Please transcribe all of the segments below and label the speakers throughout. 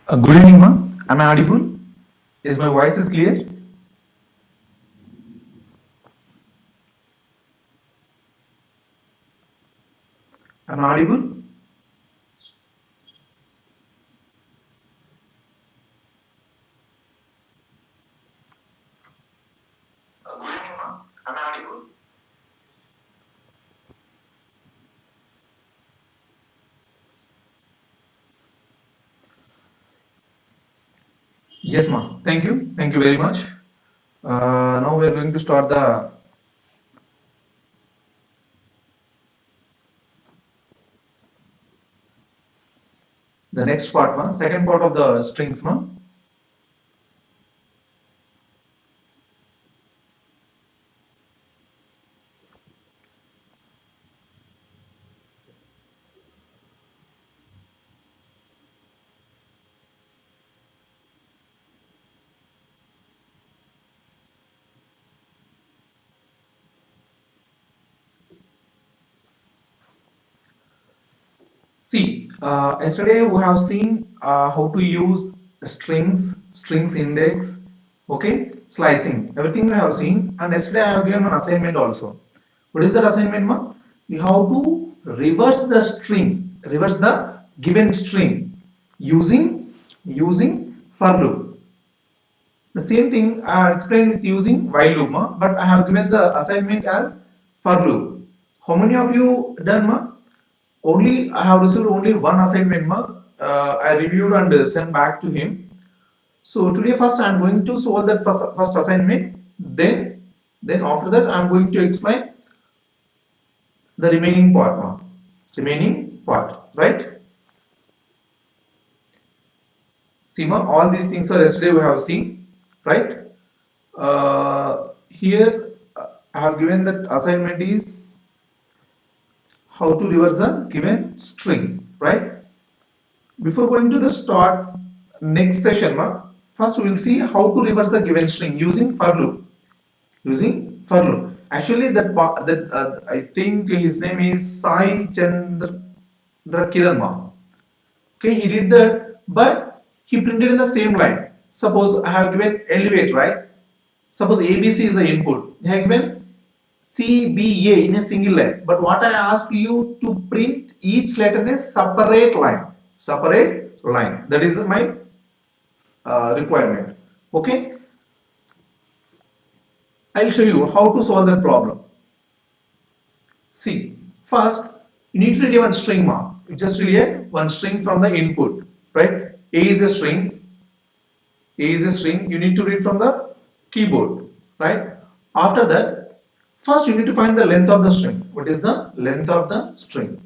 Speaker 1: Good evening, ma. Am I audible? Is my voice is clear? Am I audible? Good evening, ma. Am I audible? Yes, ma. Thank you. Thank you very much. Now we are going to start the next part, ma. Second part of the strings, ma. See, yesterday we have seen how to use strings index, okay, slicing, everything we have seen, and yesterday I have given an assignment also. What is that assignment, ma? You have to reverse the given string using for loop. The same thing I explained with using while loop, ma, but I have given the assignment as for loop. How many of you done, ma? Only I have received only one assignment, ma. I reviewed and sent back to him. So today first I am going to solve that first assignment. Then after that I am going to explain the remaining part, ma. Remaining part, right? See, ma, all these things are yesterday we have seen, right? Here I have given that assignment is how to reverse a given string, right? Before going to the start next session, first we will see how to reverse the given string using for loop. Using for loop. Actually, I think his name is Sai Chandra Kiran. Okay, he did that, but he printed in the same line. Suppose I have given elevate, right? Suppose ABC is the input. I have given CBA in a single line. But what I ask you to print each letter in a separate line. Separate line. That is my requirement. Okay. I'll show you how to solve that problem. See, first you need to read one string mark. You just read one string from the input, right? A is a string. A is a string. You need to read from the keyboard, right? After that, first you need to find the length of the string. What is the length of the string?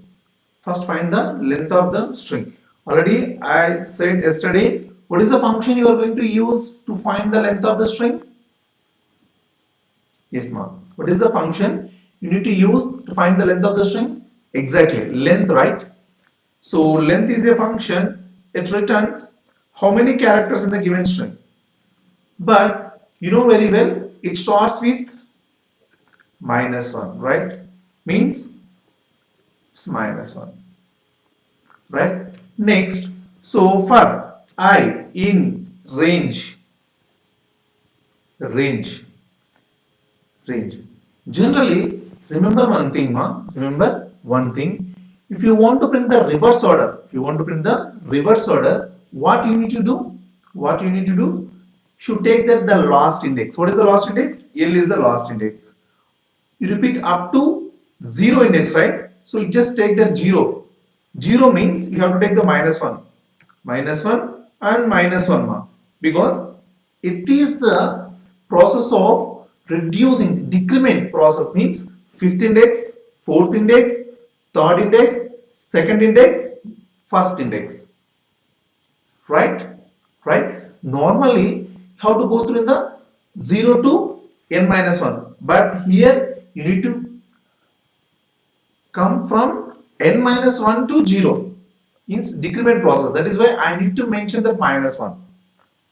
Speaker 1: First find the length of the string. Already I said yesterday, what is the function you are going to use to find the length of the string? Yes, ma'am. What is the function you need to use to find the length of the string? Exactly, length, right? So length is a function. It returns how many characters in the given string. But you know very well, it starts with -1, right? Means it's -1, right? Next, so for I in range. Generally, remember one thing, ma. Remember one thing. If you want to print the reverse order, what you need to do? What you need to do? Should take that the last index. What is the last index? L is the last index. You repeat up to 0 index, right? So you just take that 0. 0 means you have to take the -1. -1 and -1, ma. Because it is the process of reducing, decrement process means 5th index, 4th index, 3rd index, 2nd index, 1st index. Right? Normally, you have to go through in the 0 to n-1. But here, you need to come from n-1 to 0. Means decrement process. That is why I need to mention the -1.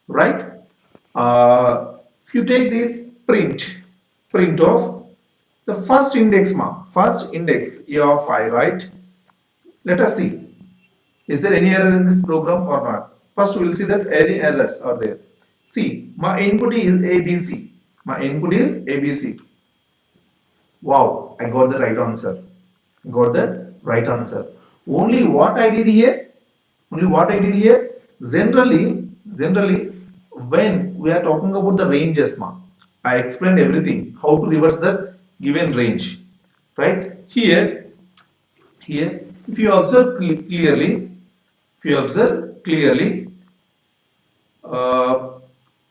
Speaker 1: Right? If you take this print of the first index, a of I, right? Let us see, is there any error in this program or not? First we will see that any errors are there. See, my input is ABC. Wow, I got the right answer. Only what I did here, generally when we are talking about the ranges, I explained everything, how to reverse the given range, right? Here, if you observe clearly,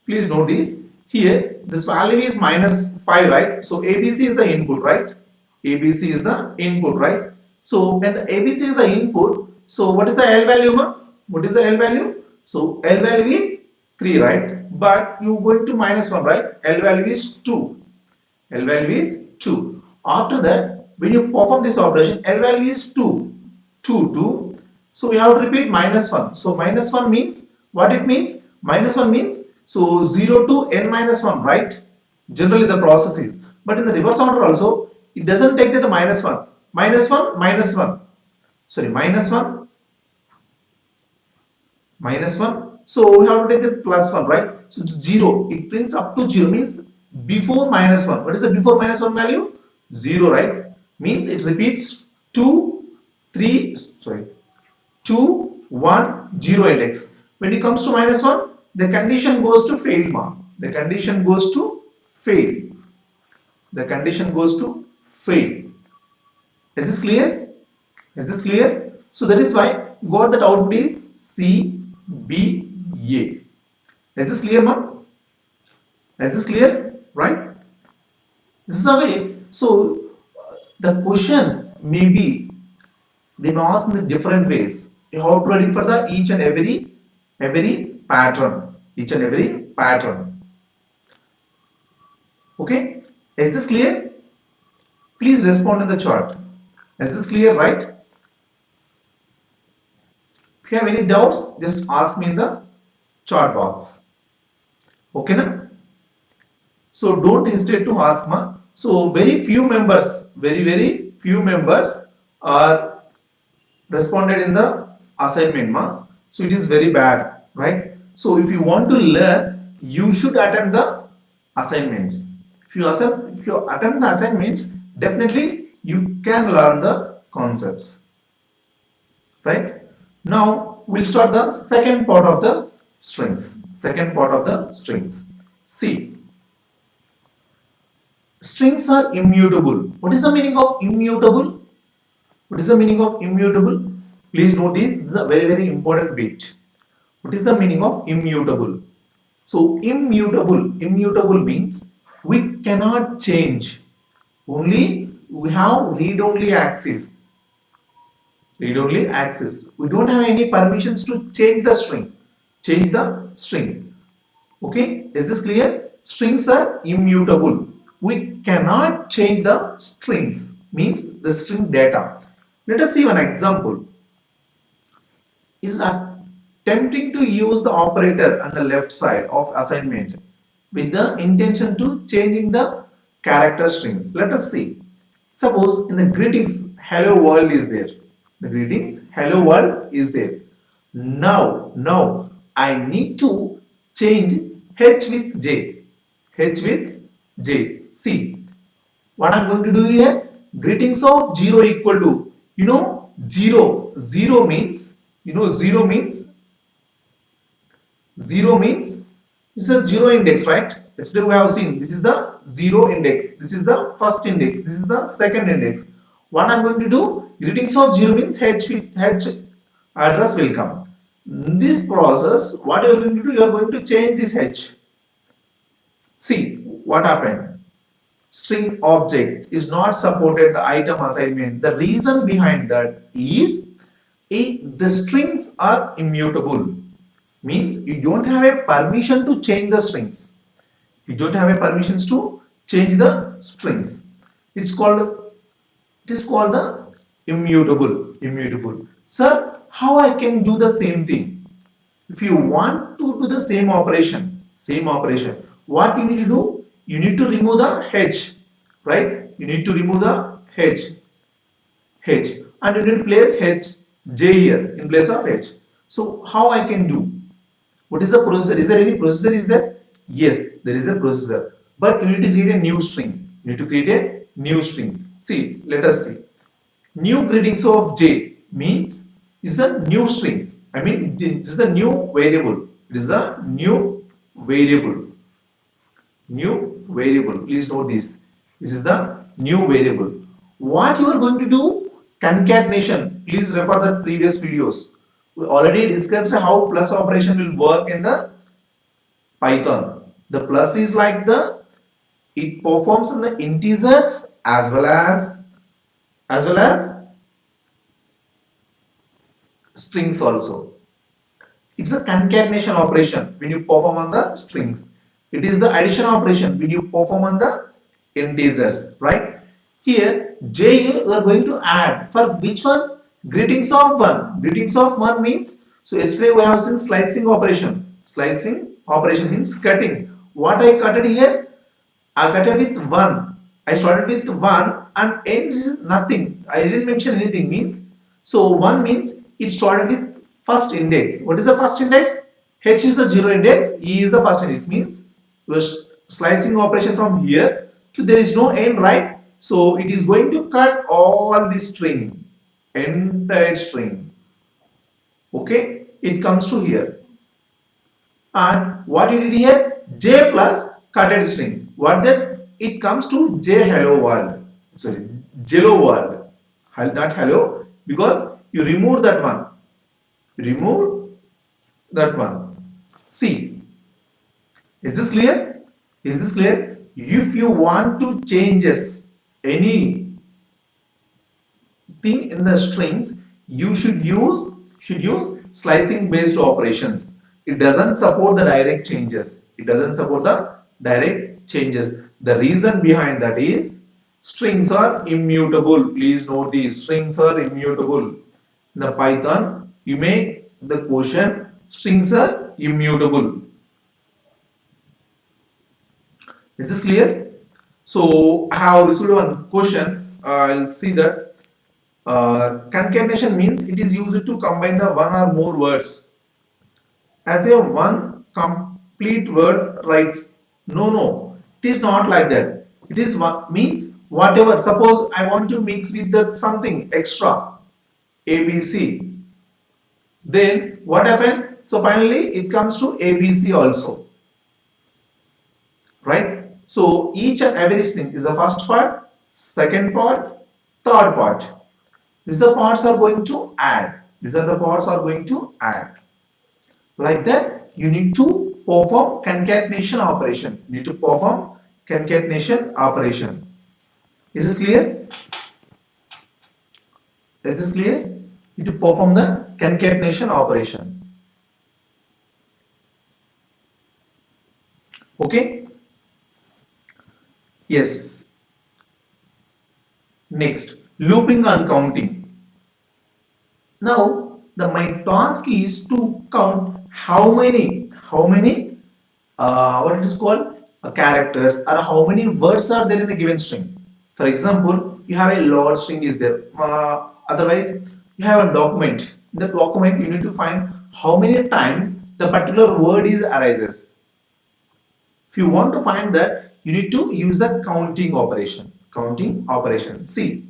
Speaker 1: please notice here this value is -5, right? So ABC is the input, right? So when the ABC is the input, so what is the L value, ma? So L value is 3, right? But you going to -1, right? L value is 2. After that, when you perform this operation, L value is 2. So you have to repeat -1. So -1 means what it means? -1 means so 0 to n-1, right? Generally the process is. But in the reverse order also, it doesn't take that -1. -1. Sorry, -1 -1. So we have to take the +1, right? So 0, it prints up to 0, means before -1. What is the before -1 value? 0, right? Means it repeats 2, 3, sorry, 2, 1, 0 index. When it comes to -1, the condition goes to fail mark. The condition goes to fail. The condition goes to fail. Is this clear? Is this clear? So that is why got that output is C, B, A. Is this clear, ma'am? Is this clear? Right? This is the way. So the question may be they may ask in the different ways. How to ready for the each and every pattern. Each and every pattern. Okay? Is this clear? Please respond in the chat. Is this clear, right? If you have any doubts, just ask me in the chat box. Okay, na? So don't hesitate to ask, ma. So very few members, very few members are responded in the assignment, ma. So it is very bad, right? So if you want to learn, you should attempt the assignments. If you attempt the assignments, definitely you can learn the concepts, right? Now we'll start the second part of the strings. Second part of the strings. See, strings are immutable. What is the meaning of immutable? What is the meaning of immutable? Please note this is a very important bit. What is the meaning of immutable? So immutable means we cannot change. Only we have read-only access. Read-only access. We don't have any permissions to change the string. Change the string. Okay, is this clear? Strings are immutable. We cannot change the strings, means the string data. Let us see one example. Is attempting to use the operator on the left side of assignment with the intention to changing the character string. Let us see. Suppose in the greetings hello world is there. The greetings hello world is there. Now I need to change H with J. H with J. See what I'm going to do here. Greetings of 0 equal to 0. 0 means 0 means this is a 0 index, right? Yesterday we have seen this is the 0 index. This is the first index. This is the second index. What I'm going to do, greetings of 0 means H address will come. In this process, what you are going to do, you are going to change this H. See what happened. String object is not supported the item assignment. The reason behind that is the strings are immutable. Means you don't have a permission to change the strings. You don't have a permissions to change the strings. It is called the immutable. Sir, how I can do the same thing? If you want to do the same operation, what you need to do? You need to remove the H, right? You need to remove the H, and you need to place J here in place of H. So how I can do? What is the processor? Is there any processor? Is there? Yes, there is a processor. But you need to create a new string. See, let us see. New greetings of J means is a new string. I mean, this is a new variable. It is a new variable. Please note this. This is the new variable. What you are going to do? Concatenation. Please refer the previous videos. We already discussed how plus operation will work in the Python. The plus is like it performs on the integers as well as strings also. It's a concatenation operation when you perform on the strings. It is the addition operation when you perform on the integers, right? Here J you are going to add for which one? Greetings of 1. Greetings of 1 means, so yesterday we have seen slicing operation. Slicing operation means cutting. What I cutted here? I cutted with 1. I started with 1 and ends is nothing. I didn't mention anything means. So 1 means it started with first index. What is the first index? H is the zero index, E is the first index. Means you are slicing operation from here to there is no end, right? So it is going to cut all the string, entire string. Okay, it comes to here. And what it did here? J plus cutted string. What that? It comes to J hello world. Sorry, jello world. Not hello, because you remove that one. Remove that one. See, is this clear? Is this clear? If you want to changes any thing in the strings, you should use slicing based operations. It doesn't support the direct changes. It doesn't support the direct changes. The reason behind that is strings are immutable. Please note these, strings are immutable. In the Python, you make the question strings are immutable. Is this clear? So I have received one question. I'll see that concatenation means it is used to combine the one or more words as a one complete word writes. No, it is not like that. It is what means whatever. Suppose I want to mix with that something extra, ABC. Then what happened? So finally it comes to ABC also, right? So each and every string is the first part, second part, third part. These are the parts are going to add. These are the parts are going to add. Like that, you need to perform concatenation operation. You need to perform concatenation operation. Is this clear? Is this clear? You need to perform the concatenation operation. Okay? Yes. Next, looping and counting. Now, my task is to count how many what it is called characters or how many words are there in a given string. For example, you have a load string is there. Otherwise, you have a document. In the document, you need to find how many times the particular word is arises. If you want to find that, you need to use the counting operation. Counting operation. See,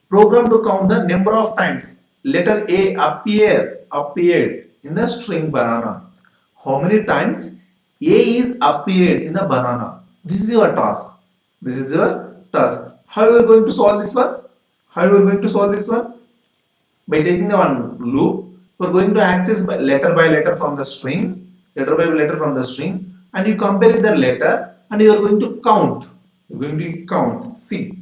Speaker 1: program to count the number of times letter A appeared in the string banana. How many times A is appeared in the banana? This is your task. This is your task. How you are going to solve this one? How you are going to solve this one? By taking the one loop, you are going to access by letter from the string, letter by letter from the string, and you compare with the letter, and you are going to count. You are going to count. See,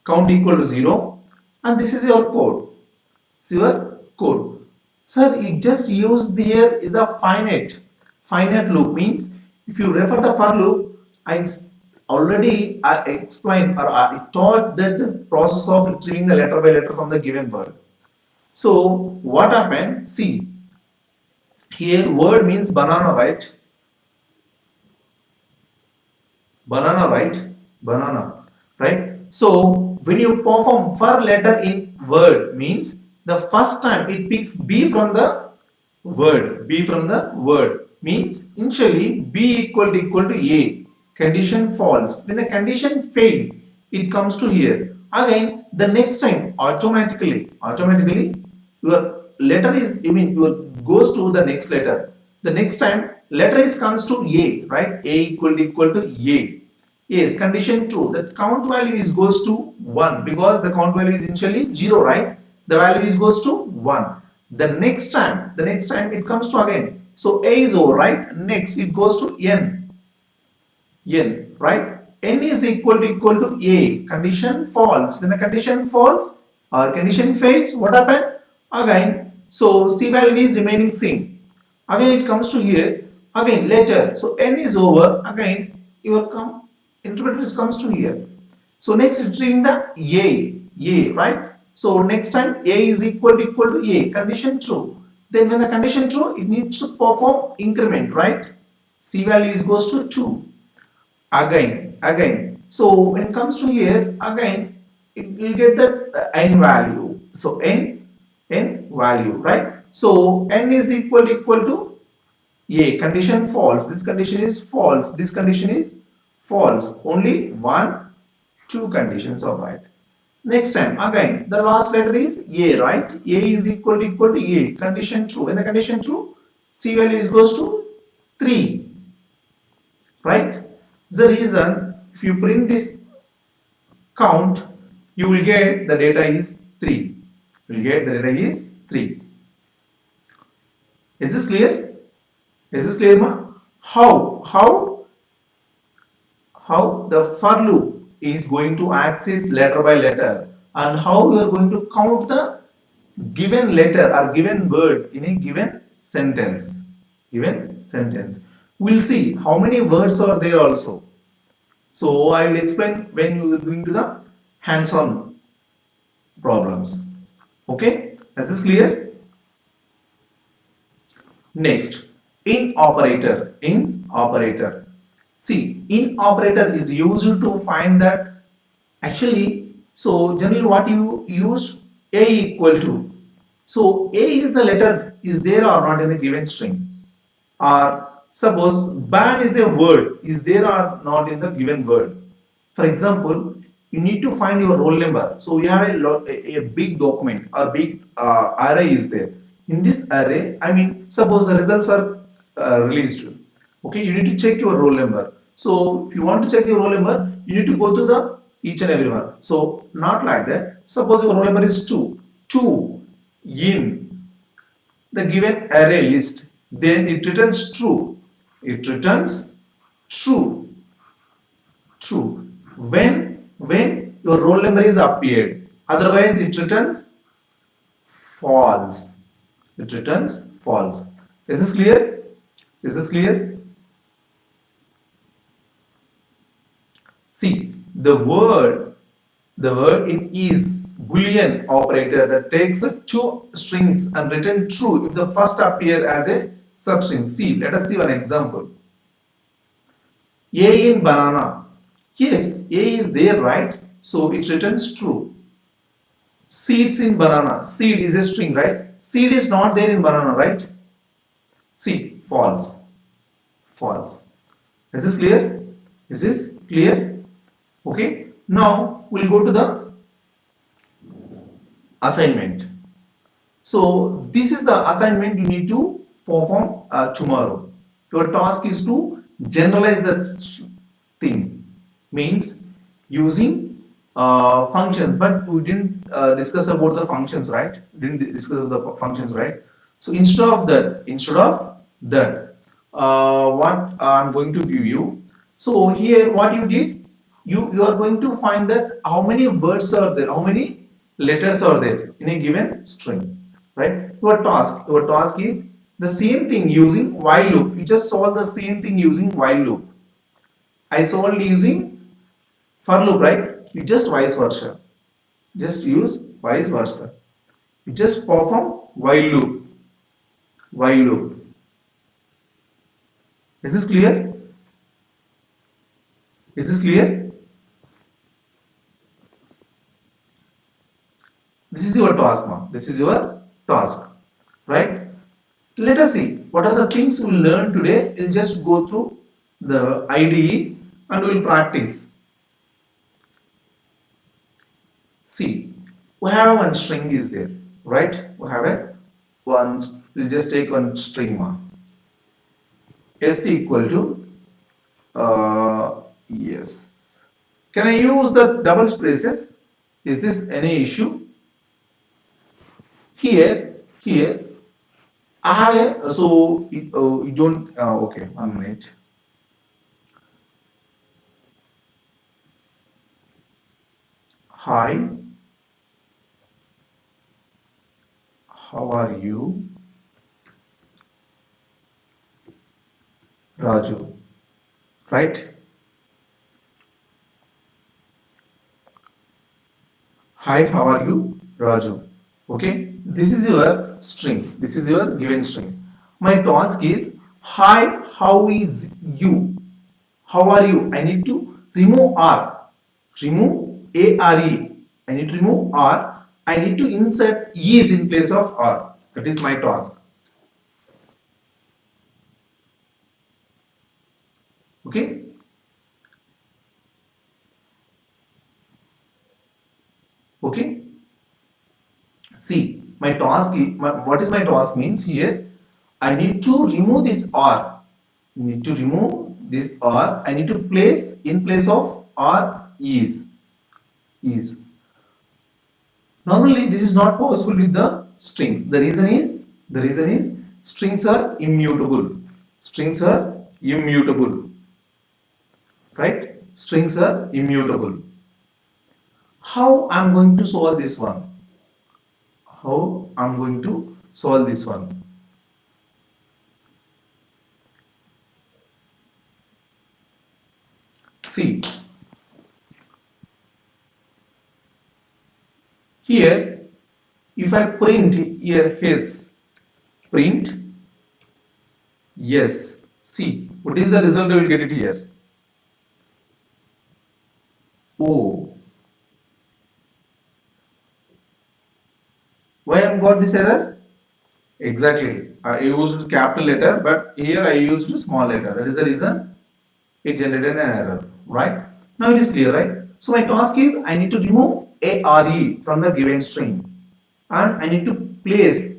Speaker 1: count equal to 0, and this is your code. It's your code. Sir, you just used there is a finite loop. Means if you refer the for loop, I already explained or I taught that the process of retrieving the letter by letter from the given word. So what happened? See, here word means banana, right? Banana, right? Banana, right? So when you perform for letter in word means the first time it picks B from the word. B from the word means initially B equal to A. Condition false. When the condition failed, it comes to here. Again, the next time automatically your letter is your goes to the next letter. The next time letter is comes to A, right? A equal to A. Yes, condition true. The count value is goes to 1 because the count value is initially 0, right? The value is goes to 1. The next time it comes to again. So A is over, right? Next it goes to N, right? N is equal to A. Condition false. When the condition false or condition fails, what happened? Again, so C value is remaining same. Again it comes to here. Again later. So N is over. Again your interpreter comes to here. So next retrieving the A, right? So next time A is equal to A. Condition true. Then when the condition true, it needs to perform increment, right? C value is goes to 2. Again. So when it comes to here, again it will get the N value. So N n value, right? So n is equal to a. Condition false. This condition is false. This condition is false. Only one, two conditions are right. Next time again the last letter is a, right? A is equal to a. Condition true. When the condition true, c value is goes to 3, right? The reason if you print this count, you will get the data is 3. You will get the data is 3. Is this clear? Is this clear, ma? How the for loop is going to access letter by letter, and how you are going to count the given letter or given word in a given sentence. Given sentence. We'll see how many words are there also. So I will explain when you are going to the hands-on problems. Okay, is this clear? Next, in operator. In operator. See, in operator is used to find that actually. So generally, what you use a equal to. So a is the letter is there or not in the given string. Or suppose ban is a word is there or not in the given word. For example, you need to find your roll number. So you have a big document or big array is there. In this array, I mean, suppose the results are released. Okay, you need to check your roll number. So if you want to check your roll number, you need to go to the each and every one. So not like that. Suppose your roll number is 2. 2 in the given array list, then it returns true. It returns true. True. When your roll number is appeared. Otherwise it returns false. It returns false. Is this clear? Is this clear? See, the word in is boolean operator that takes two strings and return true if the first appear as a substring. See, let us see one example. A in banana. Yes, A is there, right? So it returns true. Seeds in banana. Seed is a string, right? Seed is not there in banana, right? See, false. False. Is this clear? Is this clear? Okay. Now we'll go to the assignment. So this is the assignment you need to perform tomorrow. Your task is to generalize the thing, means using functions, but we didn't discuss about the functions, right? We didn't discuss the functions, right? So instead of that, what I'm going to give you. So here, what you did, you are going to find that how many words are there, how many letters are there in a given string, right? Your task is the same thing using while loop. You just solve the same thing using while loop. I solved using for loop, right? You just vice versa. Just use vice versa. You just perform while loop. While loop. Is this clear? Is this clear? This is your task, ma'am. This is your task, right? Let us see what are the things we will learn today. We'll just go through the IDE and we'll practice. See, we have one string is there, right? We have a one. We'll just take one string, ma'am. S equal to yes. Can I use the double spaces? Is this any issue? Here, I have a, so you don't, okay, 1 minute. Hi, how are you? Raju, right? Hi, how are you? Raju. Okay, this is your string. This is your given string. My task is hi, how is you? How are you? I need to remove R. Remove ARE. I need to remove R I need to insert is in place of are. That is my task. Okay. Okay. See, my task, what is my task means here, I need to remove this or. Need to remove this or. I need to place in place of or is. Is. Normally, this is not possible with the strings. The reason is strings are immutable. Strings are immutable. Right? Strings are immutable. How I'm going to solve this one? How I'm going to solve this one? See, here if I print here his, print yes, see what is the result I will get it here. Oh, why I got this error? Exactly, I used capital letter, but here I used small letter. That is the reason it generated an error, right? Now it is clear, right? So my task is I need to remove ARE from the given string and I need to place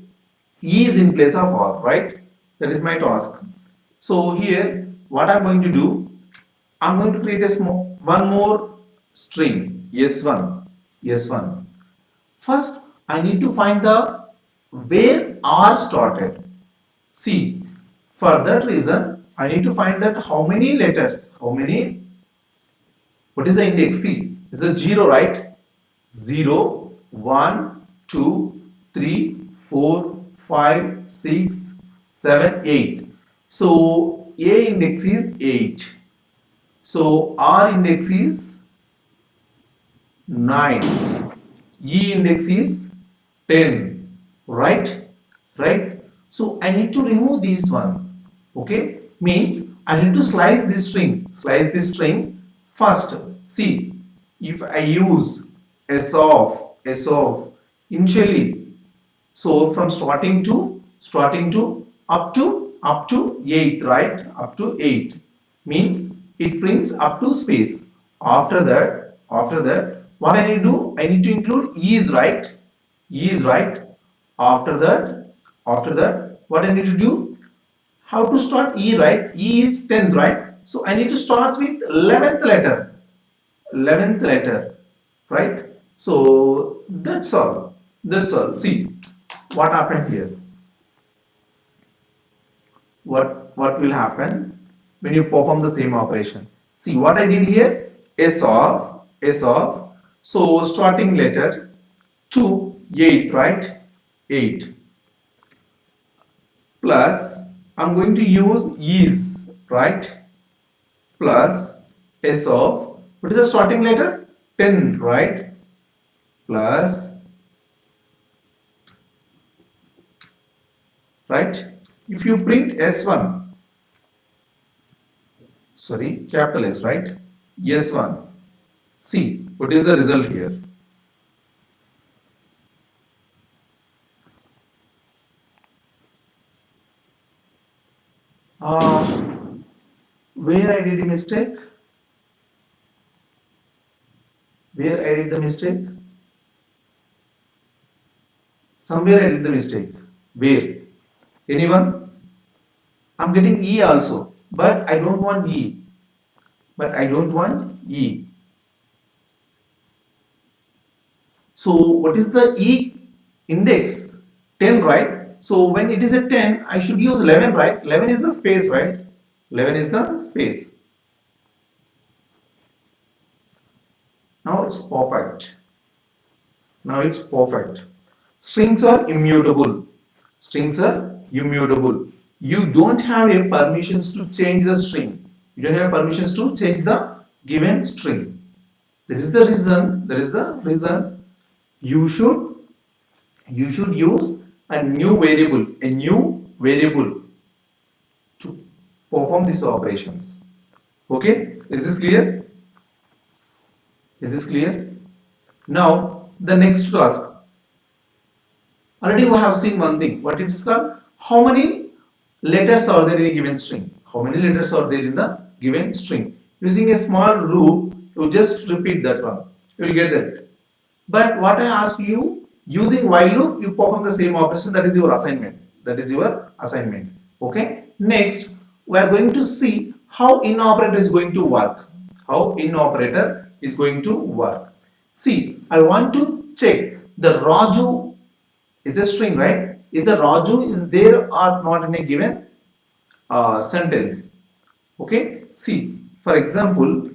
Speaker 1: is in place of or, right? That is my task. So here what I'm going to do, I'm going to create a small one more string s1 s1. First I need to find the where r started. See, for that reason I need to find that how many letters, how many, what is the index? See, it's a 0, right? 0, 1, 2, 3, 4, 5, 6, 7, 8. So A index is 8. So R index is 9. E index is 10. Right? Right? So I need to remove this one. Okay? Means I need to slice this string. Slice this string first. See, if I use S of initially, so from starting to up to 8, right? Up to 8 means it prints up to space. After that, what I need to do? I need to include is, right? Is, right? After that, what I need to do? How to start E, right? E is 10th, right? So I need to start with 11th letter. 11th letter, right? So that's all. That's all. See what happened here. What will happen when you perform the same operation? See what I did here. S of. So starting letter to 8, right? 8 plus I'm going to use is, right? Plus S of, what is the starting letter? 10, right? Plus, right? If you print S1, sorry, capital S, right? S1. See, what is the result here? Where I did a mistake? Where I did the mistake? Somewhere I did the mistake. Where? Anyone? I'm getting E also, but I don't want E. But I don't want E. So what is the E index? 10, right? So when it is a 10, I should use 11, right? 11 is the space, right? 11 is the space. Now it's perfect. Now it's perfect. Strings are immutable. Strings are immutable. You don't have a permissions to change the string. You don't have permissions to change the given string. That is the reason. That is the reason you should use a new variable to perform these operations. Okay, is this clear? Is this clear? Now the next task. Already we have seen one thing. What it is called? How many letters are there in a given string? How many letters are there in the given string? Using a small loop, you just repeat that one. You will get that. But what I ask you, using while loop, you perform the same operation. That is your assignment. That is your assignment. Okay. Next, we are going to see how in operator is going to work. How in operator is going to work. See, I want to check the Raju is a string, right? Is the Raju is there or not in a given sentence? Okay. See, for example,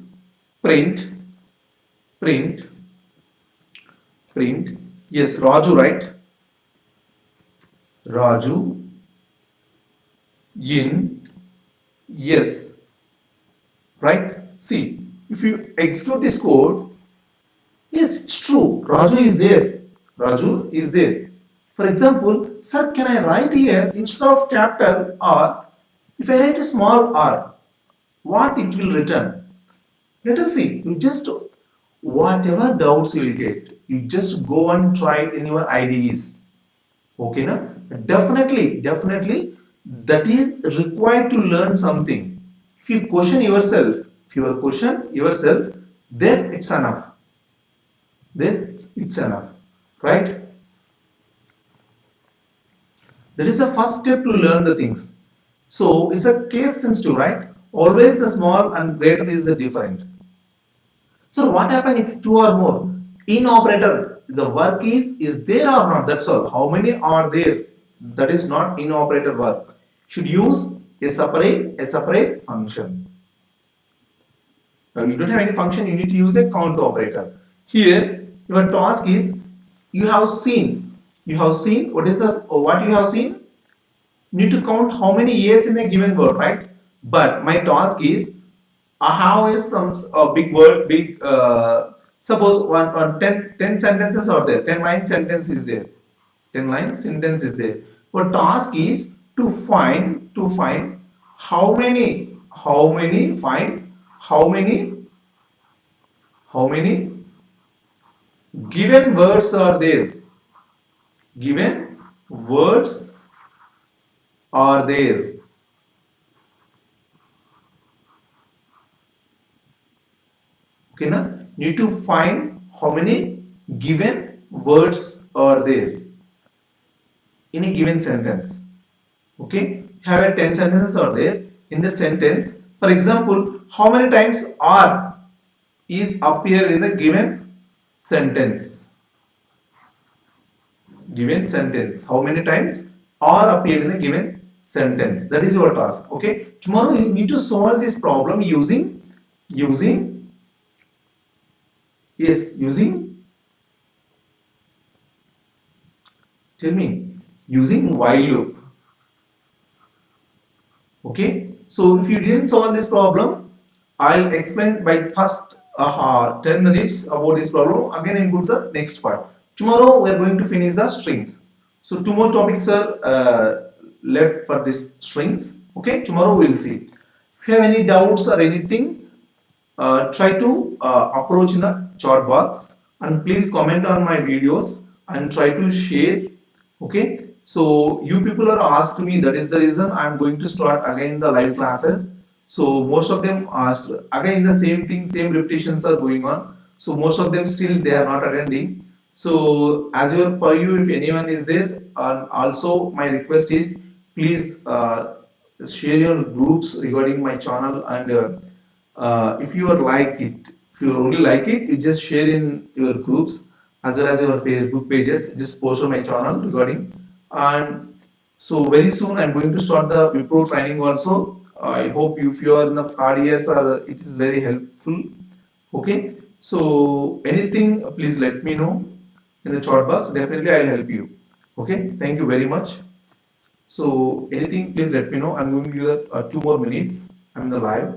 Speaker 1: print, print, print. Yes, Raju, right? Raju in yes, right? See, if you execute this code, yes, it's true. Raju is there. Raju is there. For example, sir, can I write here instead of capital R, if I write a small r, what it will return? Let us see. You just whatever doubts you will get, you just go and try it in your IDEs. Okay, na? Definitely, that is required to learn something. If you question yourself, then it's enough. Then it's enough, right? That is the first step to learn the things. So it's a case sensitive, right? Always the small and greater is the different. So what happens if two or more? In operator, the work is there or not? That's all. How many are there? That is not in operator work. Should use a separate function. Now you don't have any function, you need to use a count operator. Here, your task is you have seen what is this what you have seen? You need to count how many years in a given word, right? But my task is I have some big word, big suppose one 10 sentences are there, 10 line sentence is there, 10 line sentence is there. But task is to find how many given words are there. Given words are there. Okay, na? Need to find how many given words are there in a given sentence. Okay, have a 10 sentences are there in that sentence. For example, how many times are is appear in the given sentence? Given sentence. How many times are appeared in the given sentence? That is your task. Okay. Tomorrow you need to solve this problem using yes using tell me using while loop. Okay. So if you didn't solve this problem, I'll explain by first 10 minutes about this problem. Again, I'll go to the next part. Tomorrow we are going to finish the strings. So two more topics are left for these strings. Okay, tomorrow we'll see. If you have any doubts or anything, try to approach in the chat box and please comment on my videos and try to share. Okay, so you people are asked me, that is the reason I am going to start again the live classes. So most of them asked again the same thing, same repetitions are going on. So most of them still they are not attending. So as your per you, if anyone is there, and also my request is please share your groups regarding my channel, and if you are like it, if you only like it, you just share in your groups as well as your Facebook pages. Just post on my channel regarding, and so very soon I'm going to start the Wipro training also. I hope if you are in the third years, it is very helpful. Okay, so anything, please let me know in the chat box. Definitely I'll help you. Okay, thank you very much. So anything, please let me know. I'm going to give you 2 more minutes. I'm in the live.